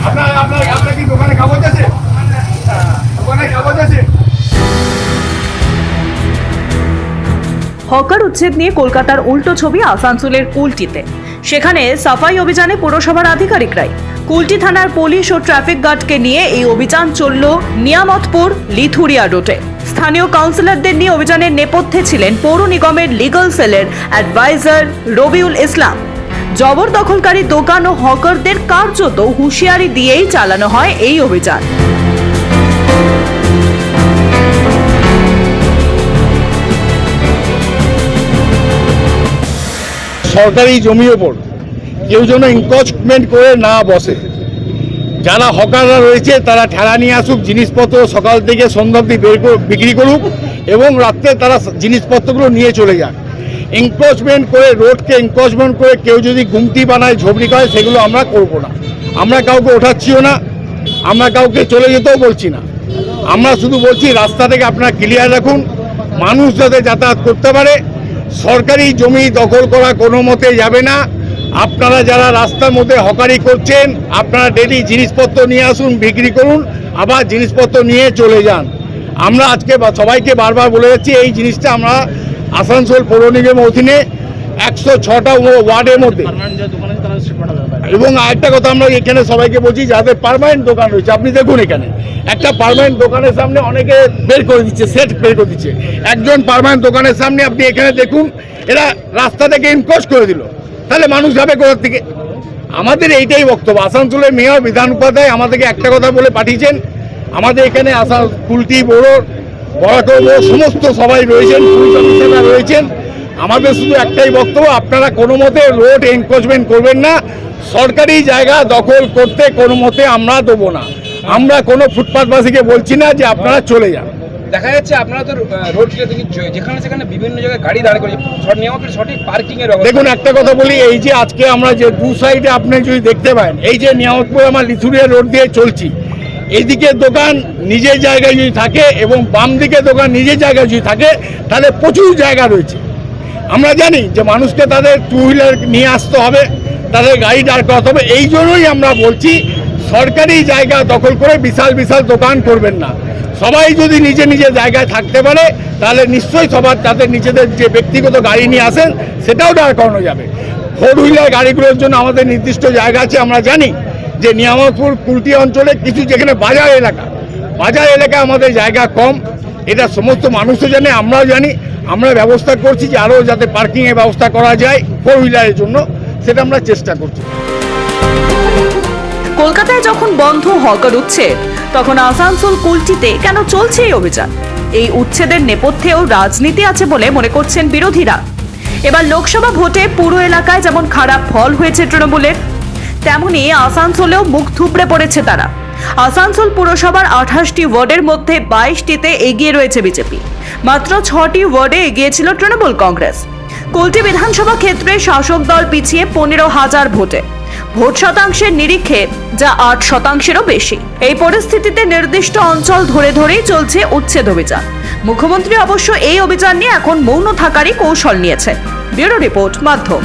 আপনার কি দোকানে কাগজ আছে? দোকানে কাগজ আছে? হকার উচ্ছেদ নিয়ে কলকাতার উল্টো ছবি আসানসোলের কুলটিতে। সেখানে সাফাই অভিযানে পুরসভার আধিকারিকরাই। কুলটি থানার পুলিশ ও ট্রাফিক গার্ডকে নিয়ে এই অভিযান চলল নিয়ামতপুর লিথুরিয়া রোডে। স্থানীয় কাউন্সিলরদের নিয়ে অভিযানের নেপথ্যে ছিলেন পৌর নিগমের লিগ্যাল সেলের অ্যাডভাইজার রবিউল ইসলাম। জবরদখলকারী দোকান ও হকারদের কার্যত হুঁশিয়ারি দিয়েই চালানো হয় এই অভিযান। সরকারি জমির ওপর কেউ যেন এনক্রোচমেন্ট করে না বসে। যারা হকাররা রয়েছে তারা ঠেলা নিয়ে আসুক, জিনিসপত্র সকাল থেকে সন্ধ্যা অবধি বিক্রি করুক এবং রাত্রে তারা জিনিসপত্রগুলো নিয়ে চলে যাক। এনক্রোচমেন্ট করে, রোডকে এনক্রোচমেন্ট করে কেউ যদি গুমটি বানায়, ঝোপড়ি করে, সেগুলো আমরা করব না। আমরা কাউকে ওঠাচ্ছিও না, আমরা কাউকে চলে যেতেও বলছি না। আমরা শুধু বলছি রাস্তা থেকে আপনারা ক্লিয়ার রাখুন, মানুষ যাতে যাতায়াত করতে পারে। সরকারি জমি দখল করা কোনো মতে যাবে না। আপনারা যারা রাস্তার মধ্যে হকারি করছেন, আপনারা ডেলি জিনিসপত্র নিয়ে আসুন, বিক্রি করুন, আবার জিনিসপত্র নিয়ে চলে যান। আমরা আজকে সবাইকে বারবার বলে যাচ্ছি এই জিনিসটা আমরা আসানসোল পৌর নিগমের অধীনে 106টা ওয়ার্ডের মধ্যে। এবং আরেকটা কথা আমরা এখানে সবাইকে বলছি, যাদের পার্মানেন্ট দোকান রয়েছে, আপনি দেখুন এখানে একটা পার্মানেন্ট দোকানের সামনে অনেকে বের করে দিচ্ছে, সেট বের করে দিচ্ছে। একজন পার্মানেন্ট দোকানের সামনে আপনি এখানে দেখুন, এরা রাস্তা থেকে এনক্রোচ করে দিল, তাহলে মানুষ যাবে কোথা থেকে? আমাদের এইটাই বক্তব্য। আসানসোলের মেয়র বিধান উপাধ্যায় আমাদেরকে একটা কথা বলে পাঠিয়েছেন, আমাদের এখানে কুলটি বড় সমস্ত সবাই রয়েছেন, পুলিশ অফিসাররা রয়েছেন। আমাদের শুধু একটাই বক্তব্য, আপনারা কোনো মতে রোড এনক্রোচমেন্ট করবেন না। সরকারি জায়গা দখল করতে কোনো মতে আমরা দেবো না। আমরা কোনো ফুটপাথবাসীকে বলছি না যে আপনারা চলে যান। দেখা যাচ্ছে আপনারা তো রোড যেখানে সেখানে বিভিন্ন জায়গায় গাড়ি দাঁড় করে নিয়মের সঠিক পার্কিং এর ব্যবস্থা। দেখুন একটা কথা বলি, এই যে আজকে আমরা যে দু সাইডে আপনি যদি দেখতে পান, এই যে নিয়ামতপুর আমার লিথুরিয়া রোড দিয়ে চলছি, এইদিকে দোকান নিজের জায়গায় যদি থাকে এবং বাম দিকে দোকান নিজের জায়গায় যদি থাকে, তাহলে প্রচুর জায়গা রয়েছে। আমরা জানি যে মানুষকে তাদের টু হুইলার নিয়ে আসতে হবে, তাদের গাড়ি দাঁড় করাতে হবে। এই জন্যই আমরা বলছি সরকারি জায়গা দখল করে বিশাল বিশাল দোকান করবেন না। সবাই যদি নিজে নিজের জায়গায় থাকতে পারে, তাহলে নিশ্চয়ই সবার তাদের নিজেদের যে ব্যক্তিগত গাড়ি নিয়ে আসেন সেটাও দাঁড় করানো যাবে। ফোর হুইলার গাড়িগুলোর জন্য আমাদের নির্দিষ্ট জায়গা আছে। আমরা জানি যে নিয়ামতপুর কুলটি অঞ্চলে কিছু যেখানে বাজার এলাকা আমাদের জায়গা কম, এটা সমস্ত মানুষও জানে, আমরাও জানি। আমরা ব্যবস্থা করছি যে আরও যাতে পার্কিংয়ের ব্যবস্থা করা যায় ফোর হুইলারের জন্য, সেটা আমরা চেষ্টা করছি। কলকাতায় যখন বন্ধ হকার উচ্ছেদ, তখন আসানসোল কুলটিতে কেন চলছে এই অভিযান? এই উচ্ছেদের নেপথ্যেও রাজনীতি আছে বলে মনে করছেন বিরোধীরা। এবার লোকসভা ভোটে পুরো এলাকায় যেমন খারাপ ফল হয়েছে তৃণমূলের, তেমনি আসানসোলেও মুখ থুবড়ে পড়েছে তারা। আসানসোল পুরসভার 28টি ওয়ার্ডের মধ্যে 22টিতে এগিয়ে রয়েছে বিজেপি, মাত্র 6টি ওয়ার্ডে এগিয়েছিল তৃণমূল কংগ্রেস। কুলটি বিধানসভা ক্ষেত্রে শাসক দল পিছিয়ে 15,000 ভোটে, ভোট শতাংশের নিরিখে যা 8%-এরও বেশি। এই পরিস্থিতিতে নির্দিষ্ট অঞ্চল ধরে ধরেই চলছে উচ্ছেদ অভিযান। মুখ্যমন্ত্রী অবশ্য এই অভিযান নিয়ে এখন মৌন থাকারই কৌশল নিয়েছে। ব্যুরো রিপোর্ট, মাধ্যম।